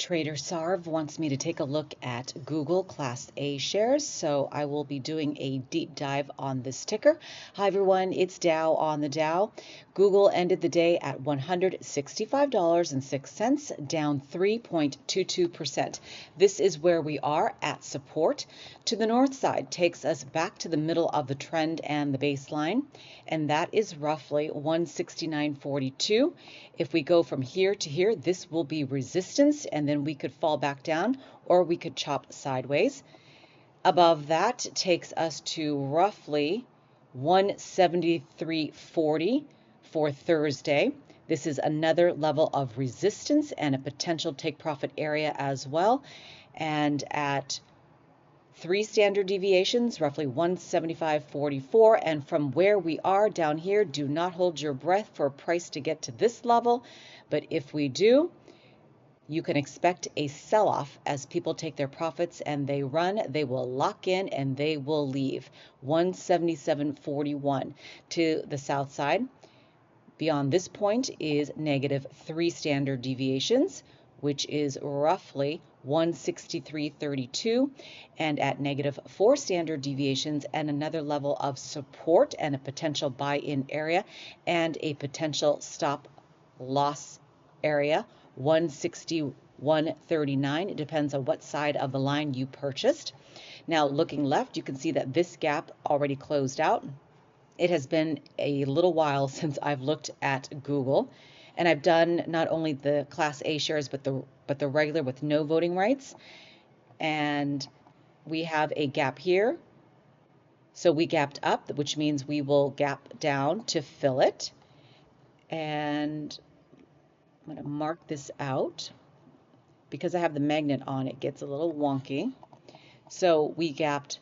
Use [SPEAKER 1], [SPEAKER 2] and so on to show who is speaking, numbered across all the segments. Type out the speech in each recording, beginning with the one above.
[SPEAKER 1] Trader Sarv wants me to take a look at Google Class A shares, so I will be doing a deep dive on this ticker. Hi everyone, it's Dow on the Dow. Google ended the day at $165.06, down 3.22%. This is where we are at support. To the north side takes us back to the middle of the trend and the baseline, and that is roughly 169.42. If we go from here to here, this will be resistance, and then we could fall back down or we could chop sideways. Above that takes us to roughly 173.40 for Thursday. This is another level of resistance and a potential take profit area as well. And at 3 standard deviations, roughly 175.44, and from where we are down here, do not hold your breath for a price to get to this level, but if we do, you can expect a sell-off as people take their profits and they run. They will lock in and they will leave. 177.41 to the south side. Beyond this point is negative 3 standard deviations, which is roughly 163.32, and at negative 4 standard deviations and another level of support and a potential buy-in area and a potential stop loss area, 161.39. It depends on what side of the line you purchased. Now looking left, you can see that this gap already closed out. It has been a little while since I've looked at Google, and I've done not only the Class A shares but the regular with no voting rights. And we have a gap here. So we gapped up, which means we will gap down to fill it. And I'm going to mark this out because I have the magnet on. It gets a little wonky. So we gapped.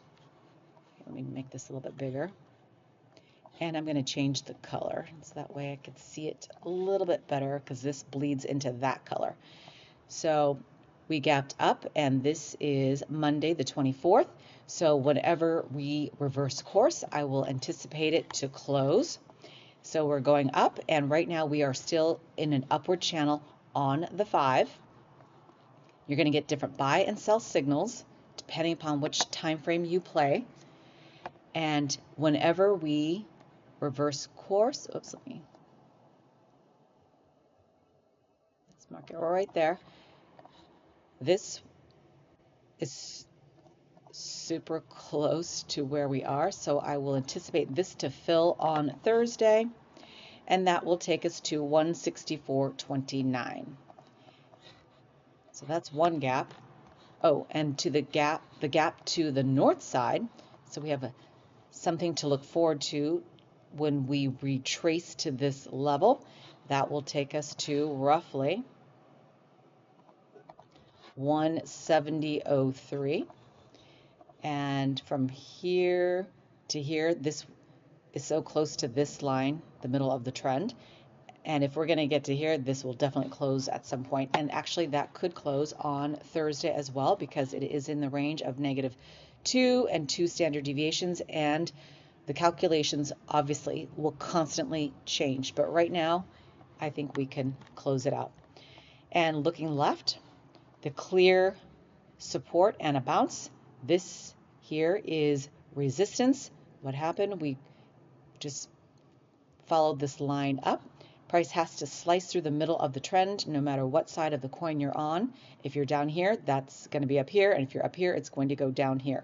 [SPEAKER 1] Let me make this a little bit bigger. And I'm going to change the color so that way I can see it a little bit better because this bleeds into that color. So we gapped up, and this is Monday the 24th. So whenever we reverse course, I will anticipate it to close. So we're going up, and right now we are still in an upward channel on the 5. You're going to get different buy and sell signals depending upon which time frame you play. And whenever we reverse course, let's mark it right there. This is super close to where we are, so I will anticipate this to fill on Thursday, and that will take us to 164.29. So that's one gap. Oh, and to the gap to the north side, so we have something to look forward to when we retrace to this level. That will take us to roughly 170.03, and from here to here, this is so close to this line, the middle of the trend, and if we're going to get to here, this will definitely close at some point. And actually that could close on Thursday as well because it is in the range of negative 2 and 2 standard deviations, and the calculations obviously will constantly change, but right now I think we can close it out. And looking left, the clear support and a bounce. This here is resistance. What happened? We just followed this line up. Price has to slice through the middle of the trend no matter what side of the coin you're on. If you're down here, that's going to be up here, and if you're up here, it's going to go down here.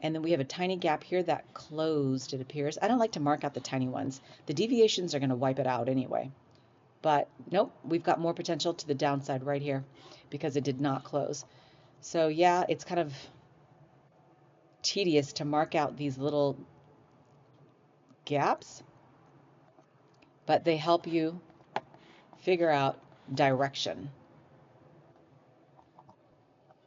[SPEAKER 1] And then we have a tiny gap here that closed, it appears. I don't like to mark out the tiny ones. The deviations are going to wipe it out anyway. But nope, we've got more potential to the downside right here because it did not close. So yeah, it's kind of tedious to mark out these little gaps, but they help you figure out direction.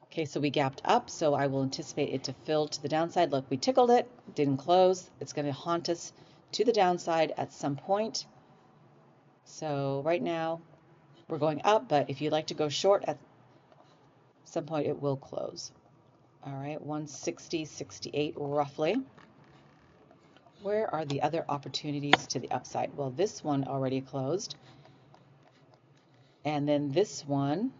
[SPEAKER 1] Okay, so we gapped up, so I will anticipate it to fill to the downside. Look, we tickled it, didn't close. It's going to haunt us to the downside at some point. So right now we're going up, but if you'd like to go short at some point, it will close. All right, 160.68 roughly. Where are the other opportunities to the upside? Well, this one already closed. And then this one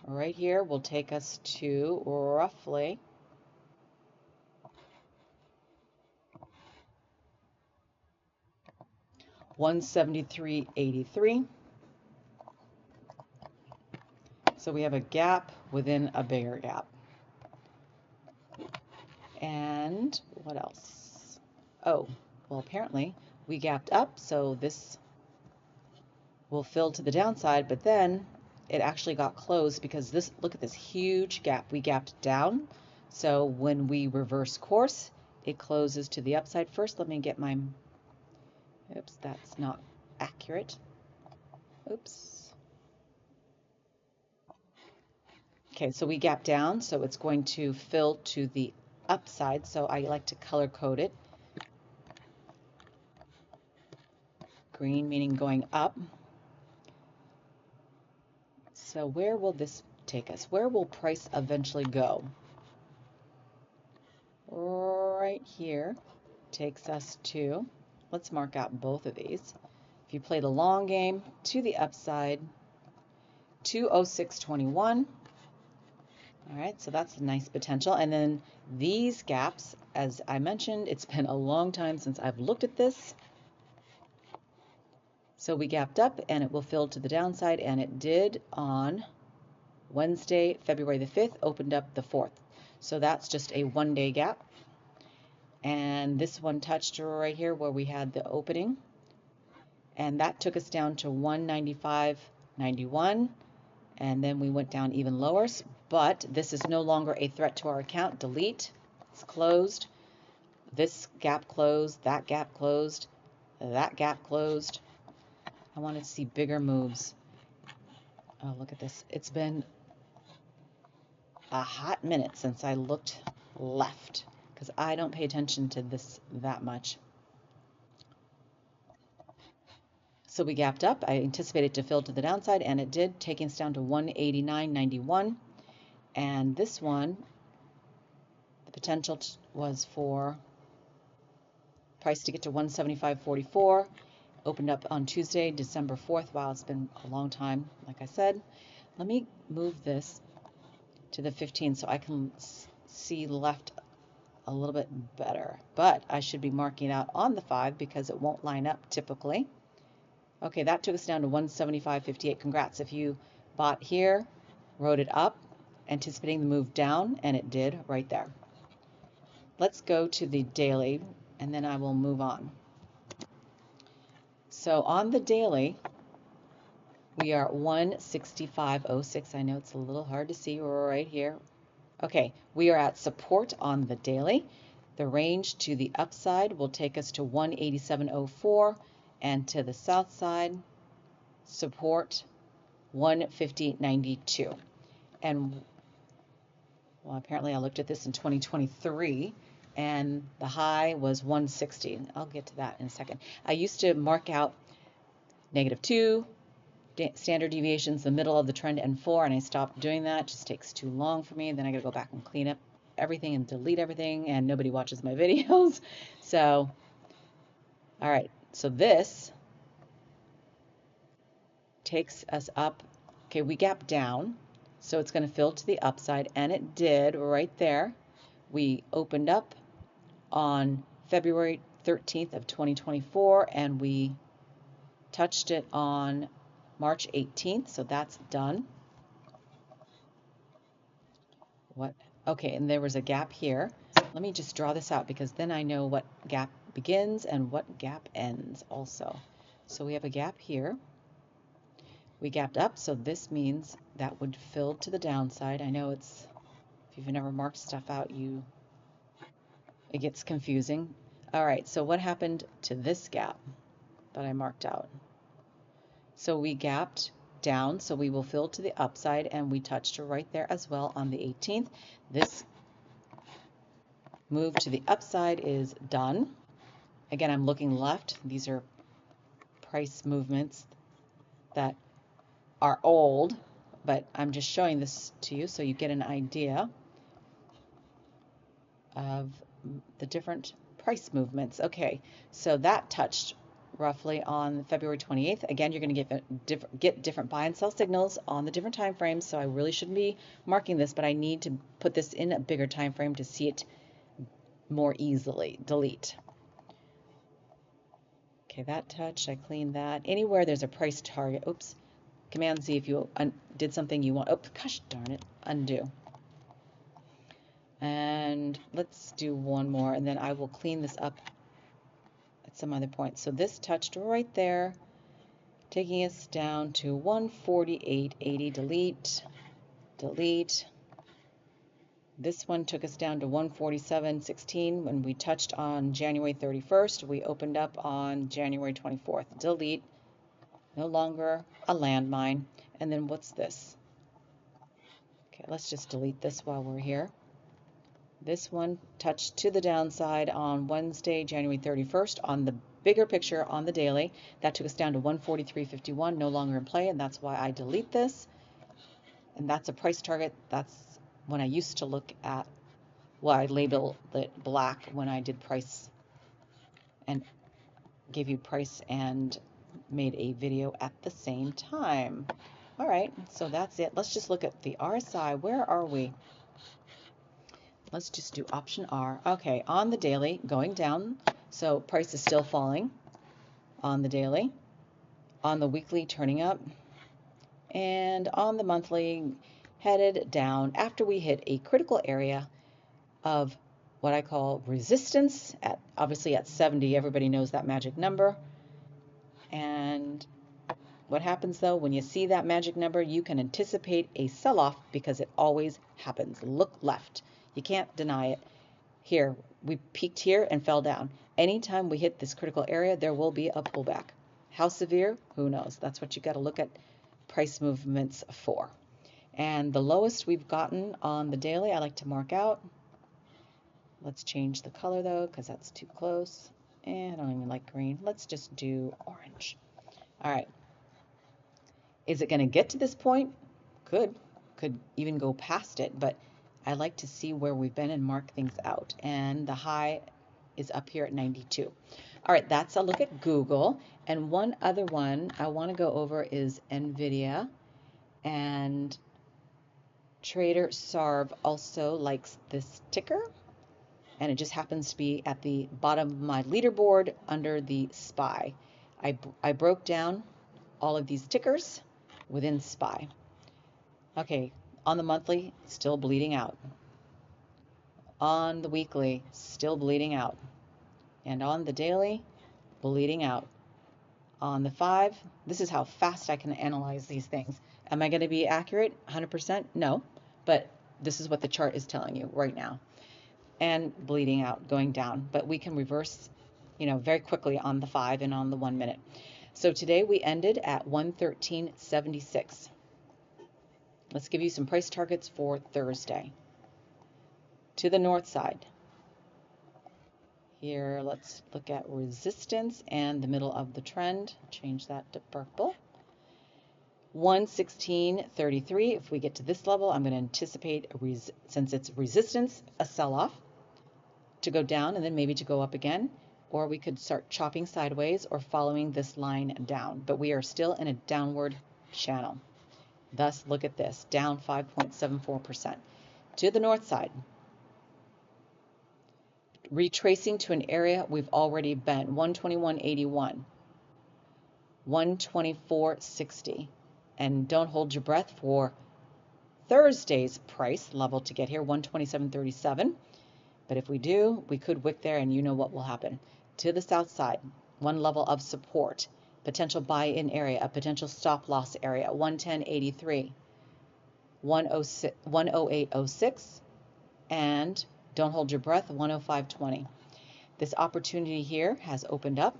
[SPEAKER 1] right here will take us to roughly $173.83. So we have a gap within a bigger gap. And what else? Oh, well, apparently we gapped up, so this will fill to the downside, but then it actually got closed because this, look at this huge gap. We gapped down, so when we reverse course, it closes to the upside. First, let me get my, oops, that's not accurate. Oops. Okay, so we gap down, so it's going to fill to the upside, so I like to color code it. Green meaning going up. So where will this take us? Where will price eventually go? Right here takes us to, let's mark out both of these. If you play the long game, to the upside, 206.21. All right, so that's a nice potential. And then these gaps, as I mentioned, it's been a long time since I've looked at this. So we gapped up and it will fill to the downside, and it did on Wednesday, February the 5th, opened up the 4th. So that's just a one-day gap. And this one touched right here where we had the opening. And that took us down to 195.91. And then we went down even lower. But this is no longer a threat to our account. Delete. It's closed. This gap closed. That gap closed. That gap closed. I want to see bigger moves. Oh, look at this. It's been a hot minute since I looked left, because I don't pay attention to this that much. So we gapped up. I anticipated to fill to the downside, and it did, taking us down to 189.91. And this one, the potential was for price to get to 175.44. Opened up on Tuesday, December 4th. Wow, it's been a long time, like I said. Let me move this to the 15 so I can see left a little bit better. But I should be marking it out on the 5 because it won't line up typically. Okay, that took us down to 175.58. Congrats if you bought here, wrote it up, anticipating the move down, and it did right there. Let's go to the daily, and then I will move on. So on the daily, we are 165.06. I know it's a little hard to see right here. Okay, we are at support on the daily. The range to the upside will take us to 187.04, and to the south side, support 150.92. And well, apparently I looked at this in 2023, and the high was 160. I'll get to that in a second. I used to mark out -2 standard deviations, the middle of the trend, and 4, and I stopped doing that. It just takes too long for me, and then I got to go back and clean up everything and delete everything, and nobody watches my videos. So, all right, so this takes us up. Okay, we gap down, so it's going to fill to the upside, and it did right there. We opened up on February 13th of 2024, and we touched it on March 18th, so that's done. What? Okay, and there was a gap here. Let me just draw this out because then I know what gap begins and what gap ends also. So we have a gap here. We gapped up, so this means that would fill to the downside. I know it's, if you've never marked stuff out, it gets confusing. All right, so what happened to this gap that I marked out? So we gapped down, so we will fill to the upside, and we touched right there as well on the 18th. This move to the upside is done. Again, I'm looking left. These are price movements that are old, but I'm just showing this to you so you get an idea of the different price movements. Okay, so that touched roughly on February 28th. Again, you're going to get different buy and sell signals on the different time frames, so I really shouldn't be marking this, but I need to put this in a bigger time frame to see it more easily. Delete. Okay, that touched. I cleaned that. Anywhere there's a price target. Oops. Command Z if you did something you want. Oh, gosh darn it. Undo. And let's do one more, and then I will clean this up at some other point. So this touched right there, taking us down to 148.80. Delete. Delete. This one took us down to 147.16 when we touched on January 31st. We opened up on January 24th. Delete. No longer a landmine. And then what's this? Okay, let's just delete this while we're here. This one touched to the downside on Wednesday, January 31st on the bigger picture on the daily. That took us down to 143.51, no longer in play, and that's why I delete this. And that's a price target. That's when I used to look at, well, I labeled it black when I did price and gave you price and made a video at the same time. All right, so that's it. Let's just look at the RSI. Where are we? Let's just do option R. Okay, on the daily, going down, so price is still falling on the daily. On the weekly, turning up. And on the monthly, headed down after we hit a critical area of what I call resistance, at obviously at 70. Everybody knows that magic number. And what happens though, when you see that magic number, you can anticipate a sell-off because it always happens. Look left. You can't deny it. Here, we peaked here and fell down. Anytime we hit this critical area, there will be a pullback. How severe? Who knows? That's what you got to look at price movements for. And the lowest we've gotten on the daily, I like to mark out. Let's change the color though, because that's too close. And I don't even like green. Let's just do orange. All right. Is it going to get to this point? Could even go past it, but I like to see where we've been and mark things out. And the high is up here at 92. All right, that's a look at Google. And one other one I want to go over is Nvda. And Trader Sarv also likes this ticker. And it just happens to be at the bottom of my leaderboard under the SPY. I broke down all of these tickers within SPY. Okay, on the monthly, still bleeding out. On the weekly, still bleeding out. And on the daily, bleeding out. On the 5, this is how fast I can analyze these things. Am I going to be accurate 100%? No, but this is what the chart is telling you right now. And bleeding out, going down. But we can reverse, very quickly on the 5 and on the 1 minute. So today we ended at 113.76. Let's give you some price targets for Thursday. To the north side. Here, let's look at resistance and the middle of the trend. Change that to purple. 116.33. If we get to this level, I'm going to anticipate, since it's resistance, a sell-off to go down and then maybe to go up again. Or we could start chopping sideways or following this line down. But we are still in a downward channel. Thus, look at this, down 5.74%. To the north side. Retracing to an area we've already been, 121.81, 124.60. And don't hold your breath for Thursday's price level to get here, 127.37. But if we do, we could wick there and you know what will happen. To the south side, one level of support, potential buy-in area, a potential stop loss area, 110.83, 108.06, and don't hold your breath, 105.20. This opportunity here has opened up.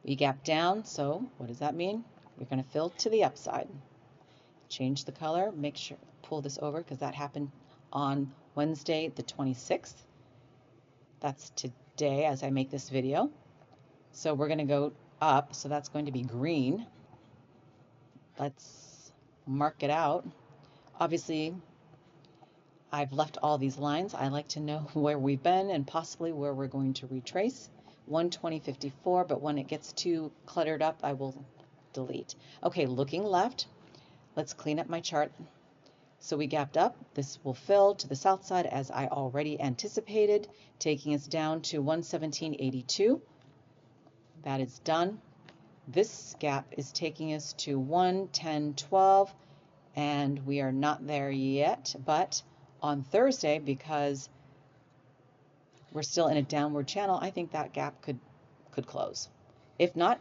[SPEAKER 1] We gap down, so what does that mean? We're going to fill to the upside. Change the color, make sure, pull this over because that happened on Wednesday the 26th. That's today as I make this video. So we're going to go up, so that's going to be green. Let's mark it out. Obviously, I've left all these lines. I like to know where we've been and possibly where we're going to retrace. 120.54, but when it gets too cluttered up, I will delete. Okay, looking left, let's clean up my chart. So we gapped up. This will fill to the south side as I already anticipated, taking us down to 117.82. That is done. This gap is taking us to 110.12, and we are not there yet, but on Thursday, because we're still in a downward channel, I think that gap could close. If not,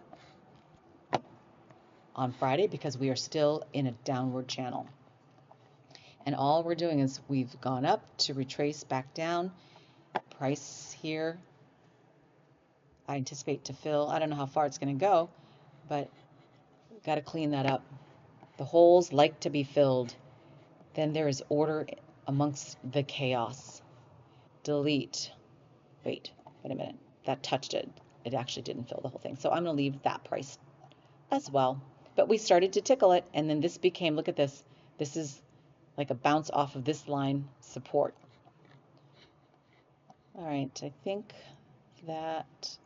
[SPEAKER 1] on Friday, because we are still in a downward channel. And all we're doing is we've gone up to retrace back down. Price here, I anticipate to fill. I don't know how far it's going to go, but got to clean that up. The holes like to be filled. Then there is order amongst the chaos. Delete. Wait a minute. That touched it. It actually didn't fill the whole thing. So I'm going to leave that price as well. But we started to tickle it, and then this became, look at this. This is like a bounce off of this line support. All right, I think that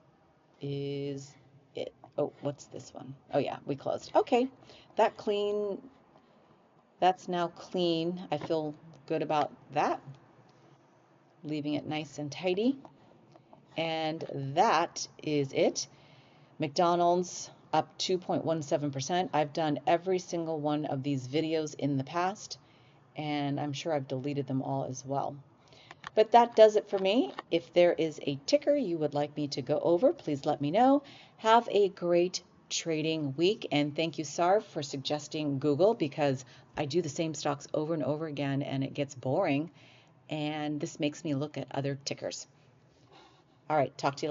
[SPEAKER 1] is it. Oh, what's this one? Oh yeah, we closed. Okay, that's now clean. I feel good about that. Leaving it nice and tidy. And that is it. McDonald's up 2.17%. I've done every single one of these videos in the past, and I'm sure I've deleted them all as well. But that does it for me. If there is a ticker you would like me to go over, please let me know. Have a great trading week, and thank you, Sarv, for suggesting Googl, because I do the same stocks over and over again and it gets boring, and this makes me look at other tickers. All right, talk to you later.